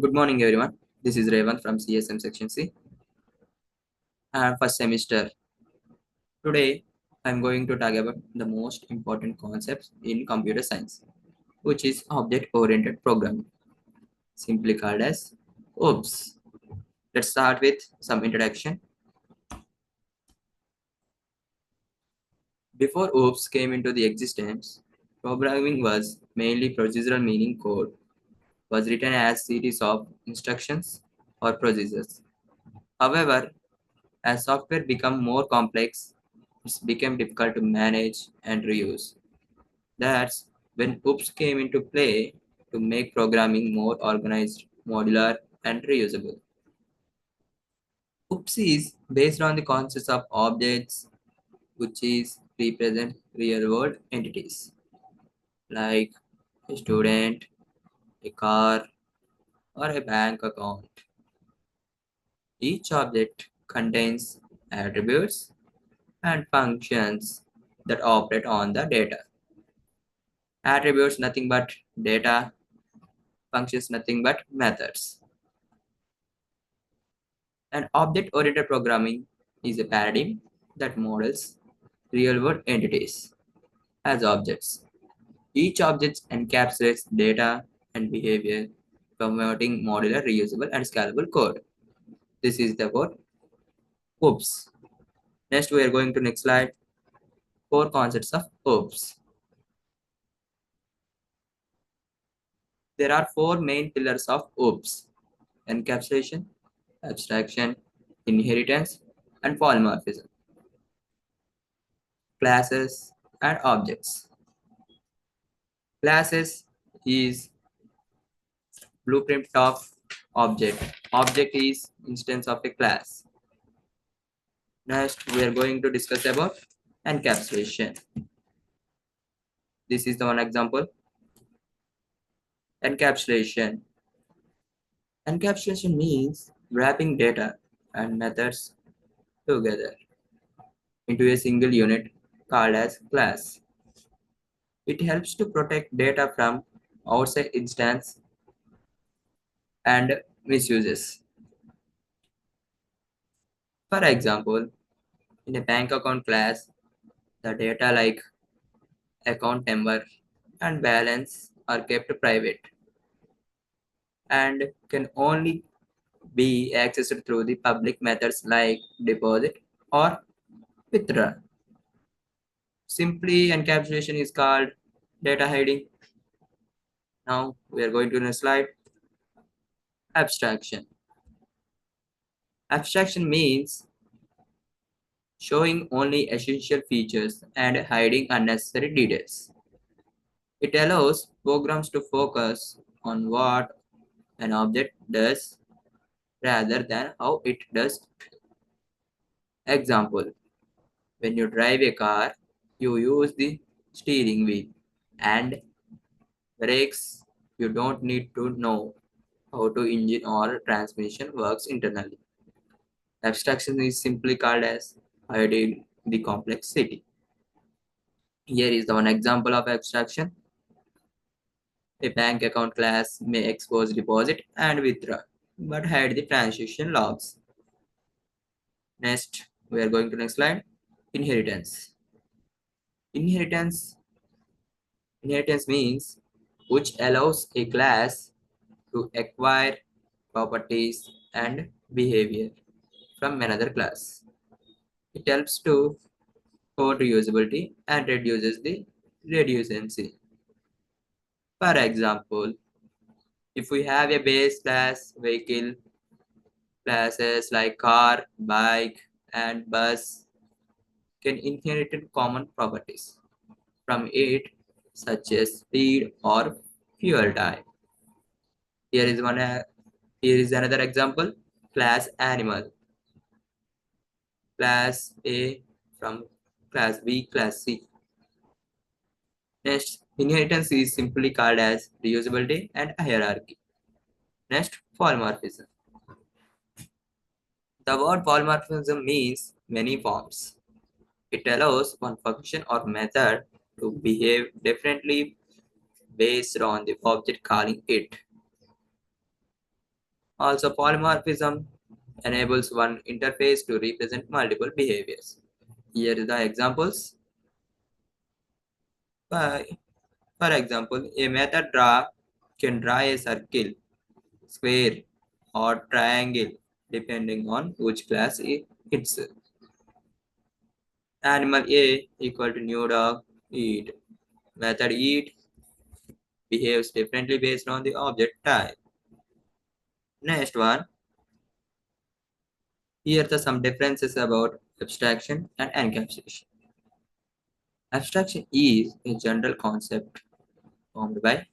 Good morning, everyone. This is Revant from CSM Section C, first semester. Today, I'm going to talk about the most important concepts in computer science, which is object-oriented programming, simply called as OOPS. Let's start with some introduction. Before OOPS came into the existence, programming was mainly procedural, meaning code was written as series of instructions or procedures. However, as software became more complex, it became difficult to manage and reuse. That's when OOPS came into play to make programming more organized, modular, and reusable. OOPS is based on the concepts of objects, which is represent real-world entities like a student, a car, or a bank account. Each object contains attributes and functions that operate on the data. Attributes nothing but data, functions nothing but methods. And object-oriented programming is a paradigm that models real-world entities as objects. Each object encapsulates data and behavior, promoting modular, reusable, and scalable code. This is the word OOPS. Next, we are going to next slide. Core concepts of OOPS. There are four main pillars of OOPS: encapsulation, abstraction, inheritance, and polymorphism. Classes and objects. Classes is blueprint of object. Object is instance of a class. Next, we are going to discuss about encapsulation. This is the one example. Encapsulation. Encapsulation means wrapping data and methods together into a single unit called as class. It helps to protect data from outside instance and misuses. For example, in a bank account class, the data like account number and balance are kept private and can only be accessed through the public methods like deposit or withdraw. Simply encapsulation is called data hiding. Now we are going to the slide abstraction. Abstraction means showing only essential features and hiding unnecessary details. It allows programs to focus on what an object does rather than how it does. Example, when you drive a car, you use the steering wheel and brakes. You don't need to know how to engine or transmission works internally. Abstraction is simply called as hiding the complexity. Here is the one example of abstraction. A bank account class may expose deposit and withdraw, but hide the transaction logs. Next, we are going to next slide. Inheritance. Inheritance Inheritance means which allows a class to acquire properties and behavior from another class. It helps to code reusability and reduces the redundancy. For example, if we have a base class vehicle, classes like car, bike, and bus can inherit common properties from it, such as speed or fuel type. Here is one. Here is another example. Class animal, class A from class B, class C. Next, inheritance is simply called as reusability and hierarchy. Next, polymorphism. The word polymorphism means many forms. It allows one function or method to behave differently based on the object calling it. Also, polymorphism enables one interface to represent multiple behaviors. Here are the examples. For, for example, a method draw can draw a circle, square, or triangle depending on which class it's. Animal A equal to new dog, eat. Method eat behaves differently based on the object type. Next one, here are some differences about abstraction and encapsulation. Abstraction is a general concept formed by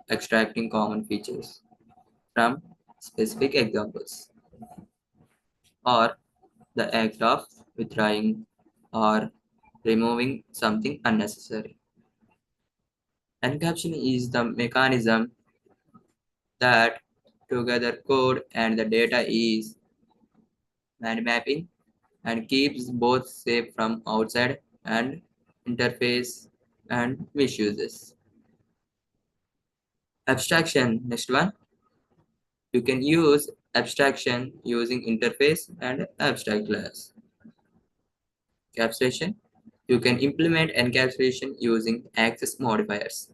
extracting common features from specific examples, or the act of withdrawing or removing something unnecessary. Encapsulation is the mechanism that together code and the data is mind mapping and keeps both safe from outside and interface and misuses. Abstraction, next one. You can use abstraction using interface and abstract class. Encapsulation. You can implement encapsulation using access modifiers,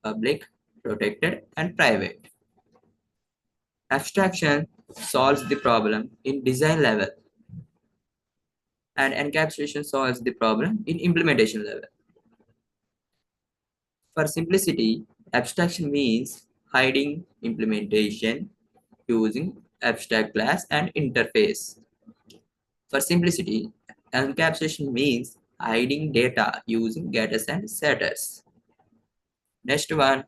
public, protected, and private. Abstraction solves the problem in design level, and encapsulation solves the problem in implementation level. For simplicity, abstraction means hiding implementation using abstract class and interface. For simplicity, encapsulation means hiding data using getters and setters. Next one,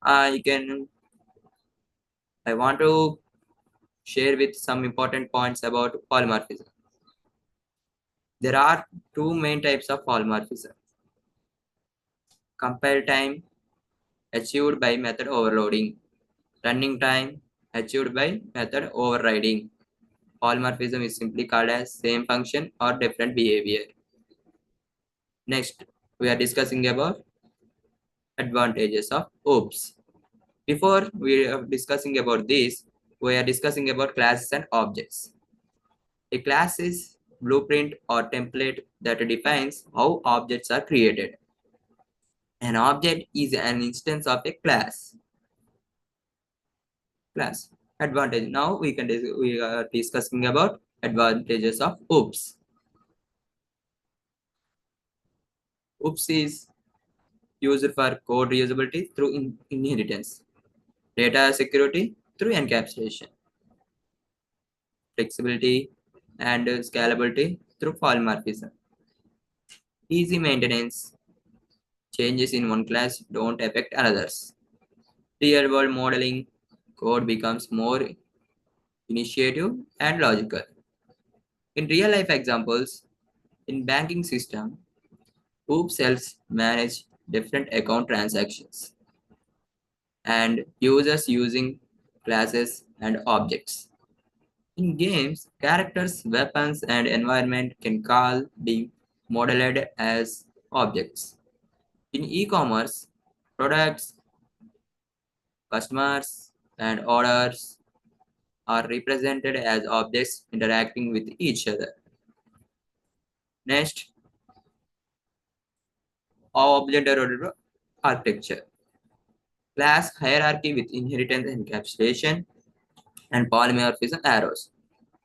I can I want to share with some important points about polymorphism. There are two main types of polymorphism. Compile time achieved by method overloading. Running time achieved by method overriding. Polymorphism is simply called as same function or different behavior. Next, we are discussing about advantages of OOPS. Before we are discussing about this, we are discussing about classes and objects. A class is blueprint or template that defines how objects are created. An object is an instance of a class. Class advantage. Now we are discussing about advantages of OOPS. OOPS is used for code reusability through inheritance, data security through encapsulation, flexibility and scalability through polymorphism. Easy maintenance. Changes in one class don't affect others. Real world modeling. Code becomes more initiative and logical. In real life examples, in banking system, OOPS helps manage different account transactions and users using classes and objects. In games, characters, weapons, and environment can call be modeled as objects. In e-commerce, products, customers, and orders are represented as objects interacting with each other. Next, object-oriented architecture. Class hierarchy with inheritance encapsulation and polymorphism arrows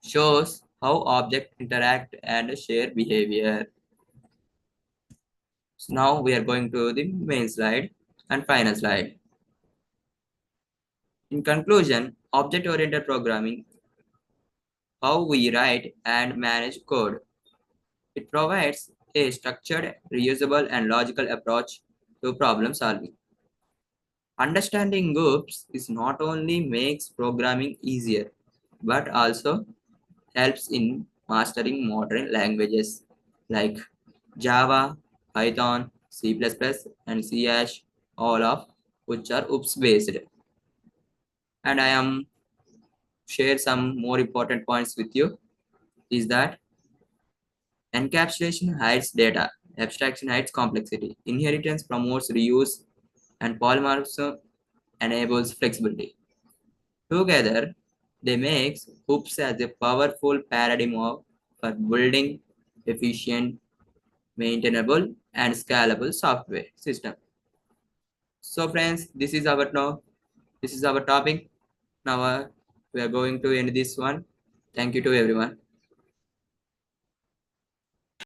shows how objects interact and share behavior. So now we are going to the main slide and final slide. In conclusion, object-oriented programming, how we write and manage code. It provides a structured, reusable, and logical approach to problem solving. Understanding groups is not only makes programming easier, but also helps in mastering modern languages like Java, Python, C++, and C Hash, all of which are OOPS based. And I am share some more important points with you is that encapsulation hides data, abstraction hides complexity, inheritance promotes reuse, and polymorphism enables flexibility. Together, they make hoops as a powerful paradigm for building efficient, maintainable, and scalable software system. So, friends, this is our topic. Now we are going to end this one. Thank you to everyone.